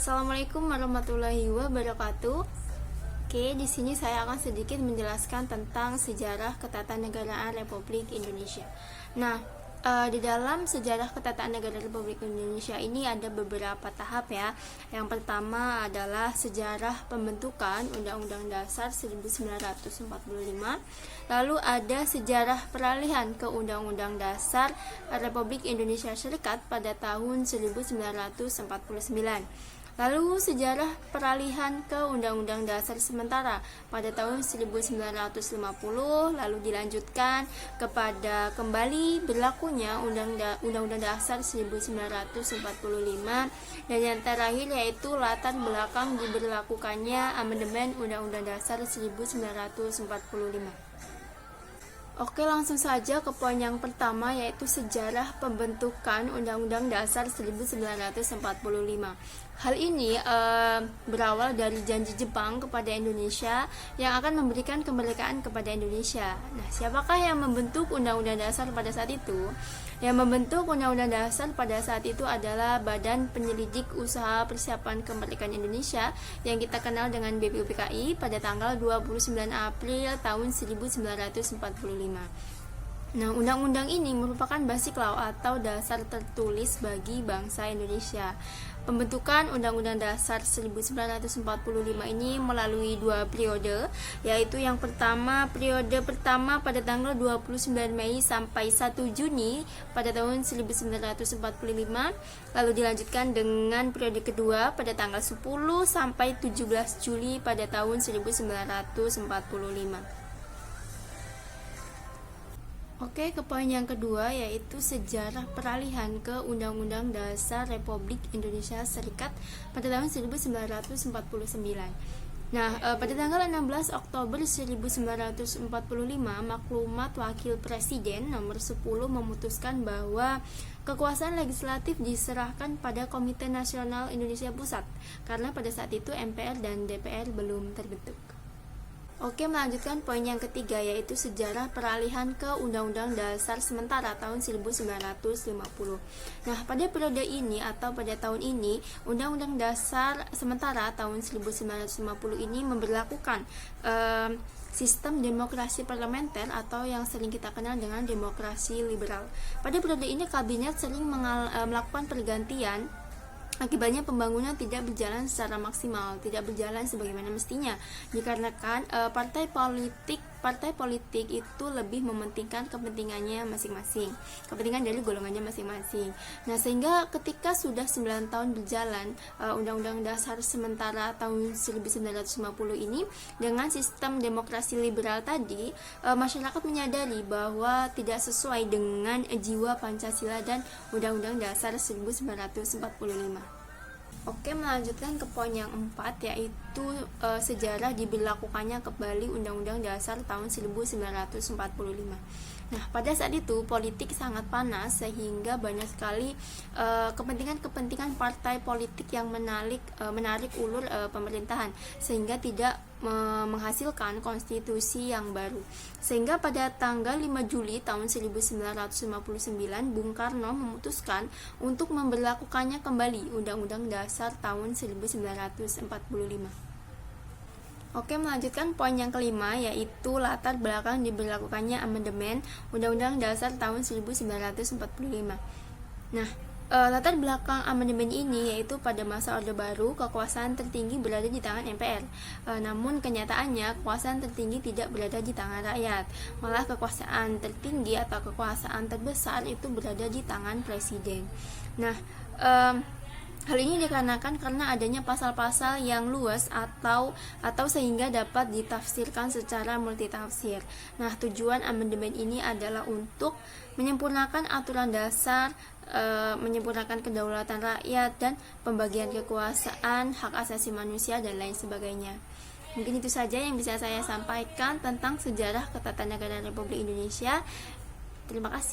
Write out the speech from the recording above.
Assalamualaikum warahmatullahi wabarakatuh. Oke, di sini saya akan sedikit menjelaskan tentang sejarah ketatanegaraan Republik Indonesia. Nah, di dalam sejarah ketatanegaraan Republik Indonesia ini ada beberapa tahap ya. Yang pertama adalah sejarah pembentukan Undang-Undang Dasar 1945. Lalu ada sejarah peralihan ke Undang-Undang Dasar Republik Indonesia Serikat pada tahun 1949. Lalu sejarah peralihan ke Undang-Undang Dasar sementara pada tahun 1950, lalu dilanjutkan kepada kembali berlakunya Undang-Undang Dasar 1945, dan yang terakhir yaitu latar belakang diberlakukannya amandemen Undang-Undang Dasar 1945. Oke, langsung saja ke poin yang pertama, yaitu sejarah pembentukan Undang-Undang Dasar 1945. Hal ini berawal dari janji Jepang kepada Indonesia yang akan memberikan kemerdekaan kepada Indonesia. Nah, siapakah yang membentuk Undang-Undang Dasar pada saat itu? Yang membentuk Undang-Undang Dasar pada saat itu adalah Badan Penyelidik Usaha Persiapan Kemerdekaan Indonesia yang kita kenal dengan BPUPKI pada tanggal 29 April tahun 1945. Nah, undang-undang ini merupakan basic law atau dasar tertulis bagi bangsa Indonesia. Pembentukan Undang-Undang Dasar 1945 ini melalui dua periode, yaitu yang pertama, periode pertama pada tanggal 29 Mei sampai 1 Juni pada tahun 1945, lalu dilanjutkan dengan periode kedua pada tanggal 10 sampai 17 Juli pada tahun 1945. Oke, ke poin yang kedua, yaitu sejarah peralihan ke Undang-Undang Dasar Republik Indonesia Serikat pada tahun 1949. Nah, pada tanggal 16 Oktober 1945, Maklumat Wakil Presiden nomor 10 memutuskan bahwa kekuasaan legislatif diserahkan pada Komite Nasional Indonesia Pusat, karena pada saat itu MPR dan DPR belum terbentuk. Oke, melanjutkan poin yang ketiga, yaitu sejarah peralihan ke Undang-Undang Dasar sementara tahun 1950. Nah, pada periode ini atau pada tahun ini, Undang-Undang Dasar sementara tahun 1950 ini memberlakukan sistem demokrasi parlementer atau yang sering kita kenal dengan demokrasi liberal. Pada periode ini, kabinet sering melakukan pergantian. Akibatnya pembangunan tidak berjalan secara maksimal, tidak berjalan sebagaimana mestinya, dikarenakan partai politik itu lebih mementingkan kepentingannya masing-masing, kepentingan dari golongannya masing-masing. Nah, sehingga ketika sudah 9 tahun berjalan, Undang-Undang Dasar sementara tahun 1950 ini dengan sistem demokrasi liberal tadi, masyarakat menyadari bahwa tidak sesuai dengan jiwa Pancasila dan Undang-Undang Dasar 1945. Oke, melanjutkan ke poin yang 4, yaitu sejarah diberlakukannya kembali Undang-Undang Dasar tahun 1945. Nah, pada saat itu politik sangat panas sehingga banyak sekali kepentingan-kepentingan partai politik yang menarik ulur pemerintahan, sehingga tidak menghasilkan konstitusi yang baru. Sehingga pada tanggal 5 Juli tahun 1959, Bung Karno memutuskan untuk memberlakukannya kembali Undang-Undang Dasar tahun 1945. Oke, melanjutkan poin yang kelima, yaitu latar belakang diberlakukannya amandemen Undang-Undang Dasar tahun 1945. Nah, latar belakang amandemen ini yaitu pada masa Orde Baru, kekuasaan tertinggi berada di tangan MPR. Namun kenyataannya kekuasaan tertinggi tidak berada di tangan rakyat. Malah kekuasaan tertinggi atau kekuasaan terbesar itu berada di tangan presiden. Nah, hal ini dikarenakan karena adanya pasal-pasal yang luas atau sehingga dapat ditafsirkan secara multitafsir. Nah, tujuan amandemen ini adalah untuk menyempurnakan aturan dasar, menyempurnakan kedaulatan rakyat dan pembagian kekuasaan, hak asasi manusia dan lain sebagainya. Mungkin itu saja yang bisa saya sampaikan tentang sejarah ketatanegaraan Republik Indonesia. Terima kasih.